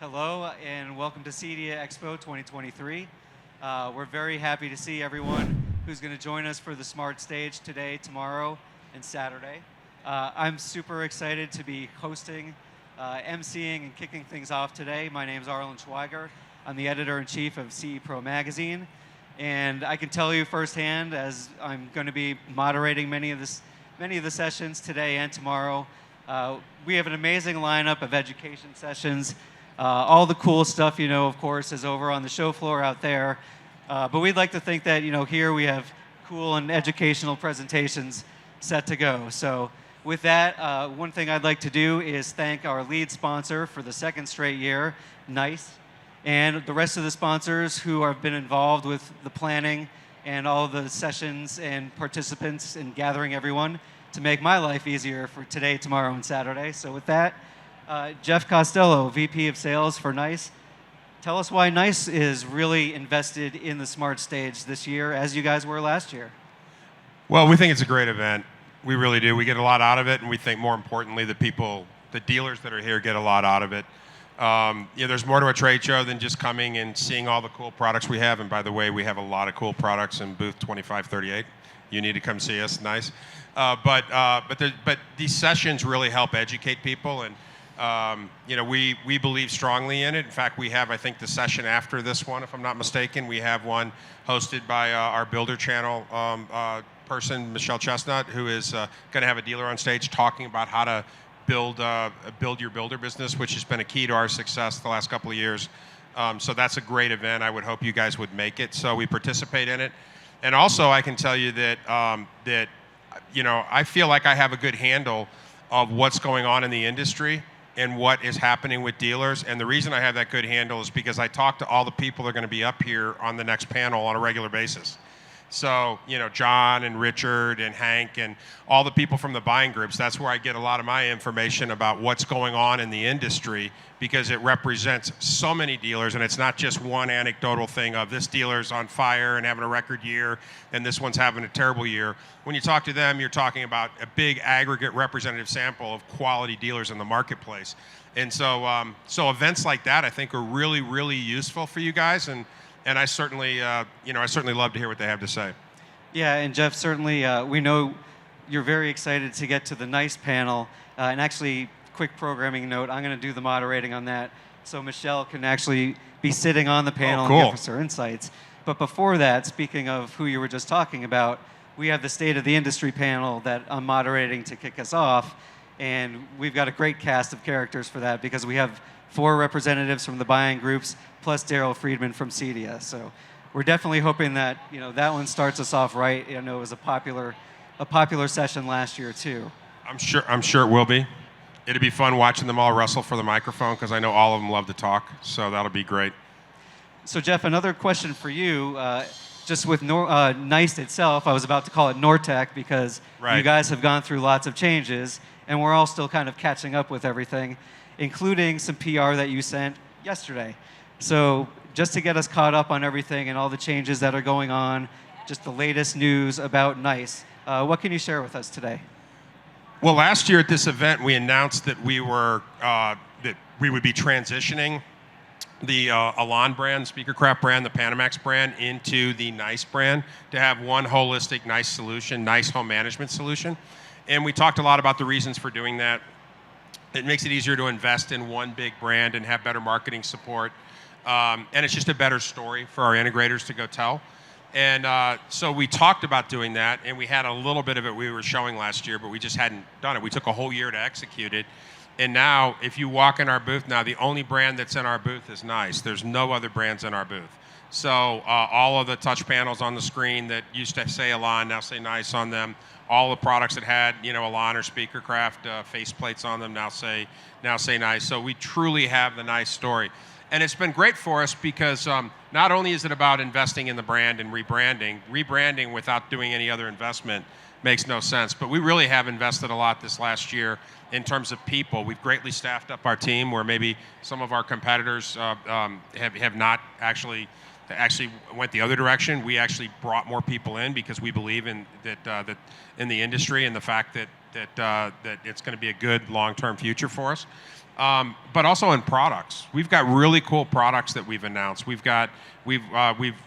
Hello and welcome to CEDIA Expo 2023. We're very happy to see everyone who's going to join us for the Smart Stage today, tomorrow, and Saturday. I'm super excited to be hosting, emceeing, and kicking things off today. My name is Arlen Schweiger. I'm the editor-in-chief of CE Pro Magazine. And I can tell you firsthand, as I'm going to be moderating many of the sessions today and tomorrow, we have an amazing lineup of education sessions. All the cool stuff, of course, is over on the show floor out there. But we'd like to think that, here we have cool and educational presentations set to go. So with that, one thing I'd like to do is thank our lead sponsor for the second straight year, NICE, and the rest of the sponsors who have been involved with the planning and all the sessions and participants and gathering everyone to make my life easier for today, tomorrow, and Saturday. So with that, Jeff Costello, VP of Sales for NICE. Tell us why NICE is really invested in the Smart Stage this year, as you guys were last year. Well, we think it's a great event. We really do. We get a lot out of it, and we think more importantly, the dealers that are here get a lot out of it. There's more to a trade show than just coming and seeing all the cool products we have. And by the way, we have a lot of cool products in booth 2538. You need to come see us. Nice. But these sessions really help educate people, and we believe strongly in it. In fact, we have, I think, the session after this one, if I'm not mistaken, we have one hosted by our Builder Channel person, Michelle Chestnut, who is going to have a dealer on stage talking about how to build your builder business, which has been a key to our success the last couple of years. So that's a great event. I would hope you guys would make it. So we participate in it. And also, I can tell you that I feel like I have a good handle of what's going on in the industry and what is happening with dealers. And the reason I have that good handle is because I talk to all the people that are going to be up here on the next panel on a regular basis. So, John and Richard and Hank and all the people from the buying groups, that's where I get a lot of my information about what's going on in the industry, because it represents so many dealers, and it's not just one anecdotal thing of this dealer's on fire and having a record year and this one's having a terrible year. When you talk to them, you're talking about a big aggregate representative sample of quality dealers in the marketplace. And so events like that, I think, are really, really useful for you guys. And I certainly love to hear what they have to say. Yeah, and Jeff, certainly we know you're very excited to get to the NICE panel. And actually, quick programming note, I'm going to do the moderating on that, so Michelle can actually be sitting on the panel cool. and give us her insights. But before that, speaking of who you were just talking about, we have the State of the Industry panel that I'm moderating to kick us off. And we've got a great cast of characters for that, because we have 4 representatives from the buying groups, plus Daryl Friedman from CEDIA. So we're definitely hoping that that one starts us off right. It was a popular session last year too. I'm sure it will be. It'll be fun watching them all wrestle for the microphone, because I know all of them love to talk. So that'll be great. So Jeff, another question for you. Just with NICE itself, I was about to call it Nortec, because right. You guys have gone through lots of changes, and we're all still kind of catching up with everything, including some PR that you sent yesterday. So just to get us caught up on everything and all the changes that are going on, just the latest news about NICE, what can you share with us today? Well, last year at this event, we announced that we would be transitioning the Elan brand, Speakercraft brand, the Panamax brand, into the NICE brand to have one holistic NICE solution, NICE home management solution. And we talked a lot about the reasons for doing that. It makes it easier to invest in one big brand and have better marketing support. And it's just a better story for our integrators to go tell. And so we talked about doing that, and we had a little bit of it we were showing last year, but we just hadn't done it. We took a whole year to execute it. And now, if you walk in our booth now, the only brand that's in our booth is NICE. There's no other brands in our booth. So all of the touch panels on the screen that used to say Elan now say NICE on them. All the products that had Elan or Speakercraft faceplates on them now say NICE. So we truly have the NICE story. And it's been great for us, because not only is it about investing in the brand and rebranding without doing any other investment makes no sense, but we really have invested a lot this last year in terms of people. We've greatly staffed up our team, where maybe some of our competitors have not actually went the other direction. We actually brought more people in because we believe in that in the industry, and the fact that it's going to be a good long-term future for us. but also in products. We've got really cool products that we've announced. We've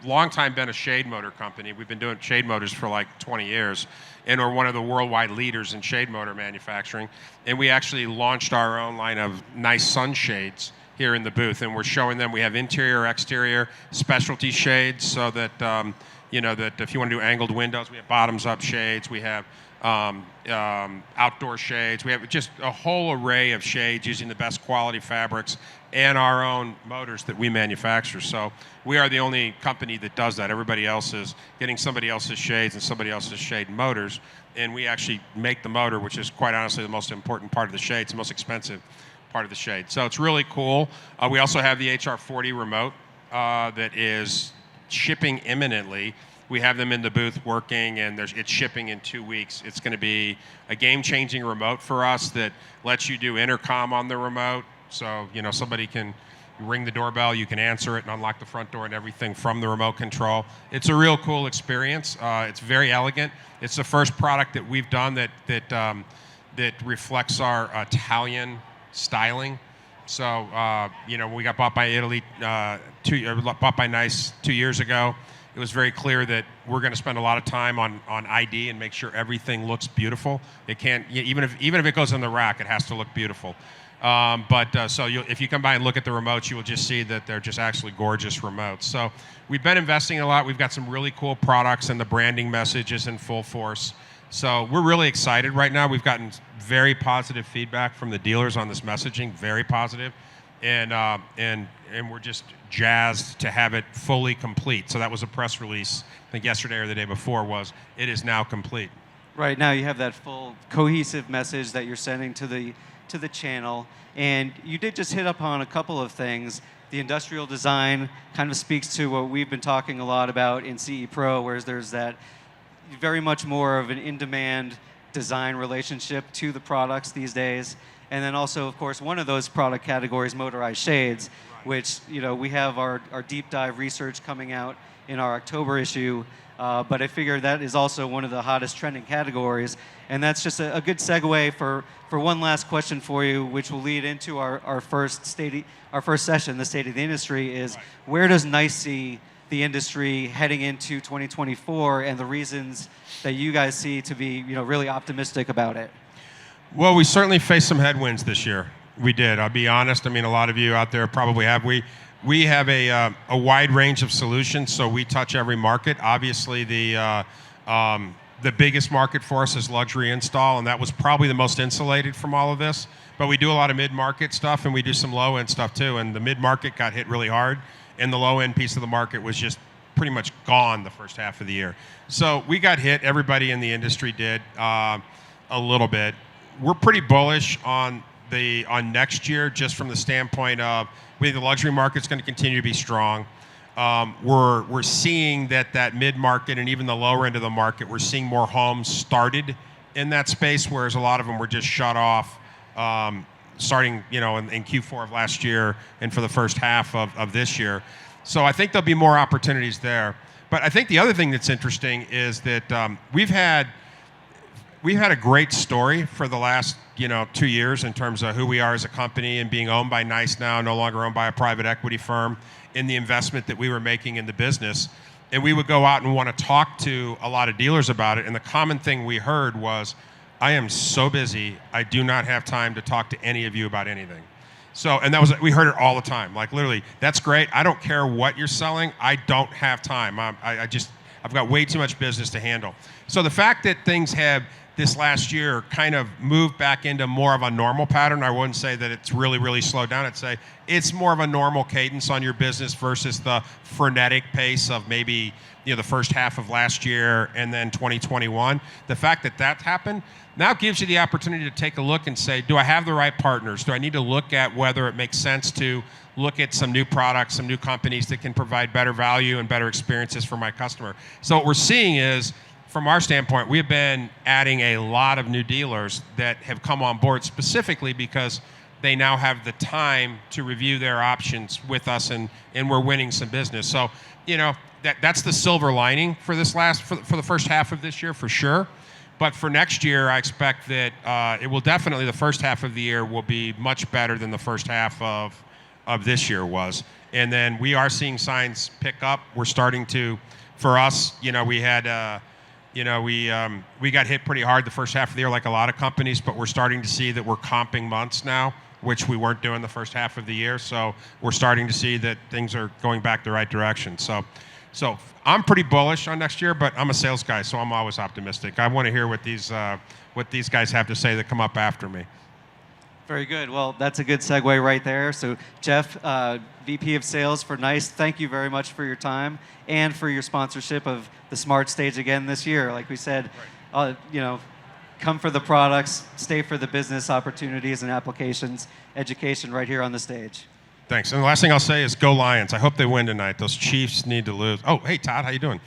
long time been a shade motor company. We've been doing shade motors for like 20 years, and we're one of the worldwide leaders in shade motor manufacturing. And we actually launched our own line of nice sunshades here in the booth, and we're showing them. We have interior, exterior, specialty shades, so that that if you want to do angled windows, we have bottoms-up shades. We have outdoor shades. We have just a whole array of shades using the best quality fabrics and our own motors that we manufacture. So we are the only company that does that. Everybody else is getting somebody else's shades and somebody else's shade motors, and we actually make the motor, which is quite honestly the most important part of the shade. It's the most expensive part of the shade. So it's really cool. We also have the HR40 remote that is shipping imminently. We have them in the booth working, and it's shipping in 2 weeks. It's going to be a game-changing remote for us that lets you do intercom on the remote. So, somebody can ring the doorbell, you can answer it and unlock the front door and everything from the remote control. It's a real cool experience. It's very elegant. It's the first product that we've done that reflects our Italian styling. So, we got bought by Italy, bought by Nice 2 years ago. It was very clear that we're going to spend a lot of time on ID and make sure everything looks beautiful. It can't, even if it goes on the rack, it has to look beautiful. So if you come by and look at the remotes, you will just see that they're just actually gorgeous remotes. So we've been investing a lot. We've got some really cool products, and the branding message is in full force. So we're really excited right now. We've gotten very positive feedback from the dealers on this messaging, very positive. And we're just jazzed to have it fully complete. So that was a press release, I think yesterday or the day before, it is now complete. Right now you have that full cohesive message that you're sending to the channel, and you did just hit upon a couple of things. The industrial design kind of speaks to what we've been talking a lot about in CE Pro, whereas there's that very much more of an in-demand design relationship to the products these days. And then also, of course, one of those product categories, motorized shades, which we have our deep dive research coming out in our October issue. But I figure that is also one of the hottest trending categories. And that's just a good segue for one last question for you, which will lead into our first session, the State of the Industry, is where does Nice see the industry heading into 2024 and the reasons that you guys see to be really optimistic about it? Well, we certainly faced some headwinds this year. We did. I'll be honest. I mean, a lot of you out there probably have. We have a wide range of solutions, so we touch every market. Obviously, the biggest market for us is luxury install, and that was probably the most insulated from all of this. But we do a lot of mid-market stuff, and we do some low-end stuff too. And the mid-market got hit really hard, and the low-end piece of the market was just pretty much gone the first half of the year. So we got hit. Everybody in the industry did a little bit. We're pretty bullish on next year, just from the standpoint of we think the luxury market's going to continue to be strong. We're seeing that mid-market and even the lower end of the market, we're seeing more homes started in that space, whereas a lot of them were just shut off starting in Q4 of last year and for the first half of this year. So I think there'll be more opportunities there. But I think the other thing that's interesting is that we've had a great story for the last 2 years in terms of who we are as a company and being owned by Nice now, no longer owned by a private equity firm, in the investment that we were making in the business. And we would go out and want to talk to a lot of dealers about it. And the common thing we heard was, I am so busy, I do not have time to talk to any of you about anything. So, and we heard it all the time. Like literally, that's great. I don't care what you're selling. I don't have time. I've got way too much business to handle. So the fact that things have this last year kind of moved back into more of a normal pattern. I wouldn't say that it's really, really slowed down. I'd say it's more of a normal cadence on your business versus the frenetic pace of maybe the first half of last year and then 2021. The fact that that happened now gives you the opportunity to take a look and say, do I have the right partners? Do I need to look at whether it makes sense to look at some new products, some new companies that can provide better value and better experiences for my customer? So what we're seeing is, from our standpoint, we've been adding a lot of new dealers that have come on board specifically because they now have the time to review their options with us, and we're winning some business. So, that's the silver lining for this for the first half of this year for sure. But for next year, I expect that it will definitely, the first half of the year will be much better than the first half of this year was. And then we are seeing signs pick up. We're starting to, for us, we had, we got hit pretty hard the first half of the year like a lot of companies, but we're starting to see that we're comping months now, which we weren't doing the first half of the year. So we're starting to see that things are going back the right direction. So I'm pretty bullish on next year, but I'm a sales guy, so I'm always optimistic. I want to hear what these guys have to say that come up after me. Very good. Well, that's a good segue right there. So Jeff, VP of Sales for NICE, thank you very much for your time and for your sponsorship of the Smart Stage again this year. Like we said, come for the products, stay for the business opportunities and applications, education right here on the stage. Thanks. And the last thing I'll say is go Lions. I hope they win tonight. Those Chiefs need to lose. Oh, hey, Todd, how you doing?